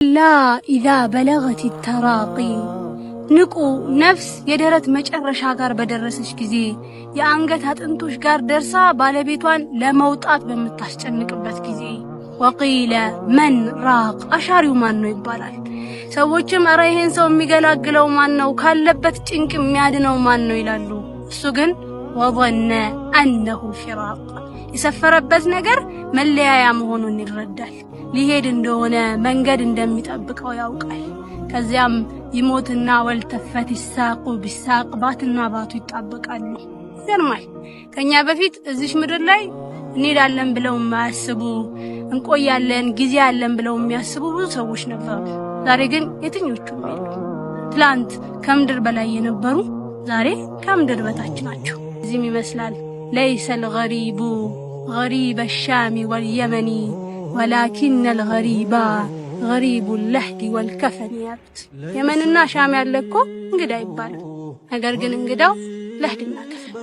لا إذا بلغت التراقي نقو نفس يدرت مجرشا غار بدرسش كزي የአንገት እንቶሽ ጋር ደርሳ ባለቤቷን ለመውጣት በመታስጨንቅበት ጊዜ وقيل من راق አሻሪው ማን ነው ይባላል። ሰዎችም አረ ይሄን ሰው የሚገላግለው ማን ነው ካለበት ጭንቅ የሚያድነው ማን ነው ይላሉ። እሱ ግን وظن انه الفراق የሰፈረበት ነገር መለያያ መሆኑን ይረዳል። ሊሄድ እንደሆነ መንገድ እንደሚጠብቀው ያውቃል። ከዚያም ይሞትና ወልተፈት ይሳቁ ቢሳቅ ባትና ባቱ ይጣበቃሉ። ይገርማል። ከኛ በፊት እዚህ ምድር ላይ እንሄዳለን ብለው ማያስቡ እንቆያለን ጊዜ ያለን ብለው የሚያስቡ ብዙ ሰዎች ነበሩ። ዛሬ ግን የትኞቹም የሉ። ትላንት ከምድር በላይ የነበሩ ዛሬ ከምድር በታች ናቸው። እዚህም ይመስላል ليس الغريب غريب الشام واليمن ولكن الغريب غريب اللحد والكفن ያሉት የመንና ሻም ያለኮ እንግዳ ይባላል። ነገር ግን እንግዳው ለህድና ከፈን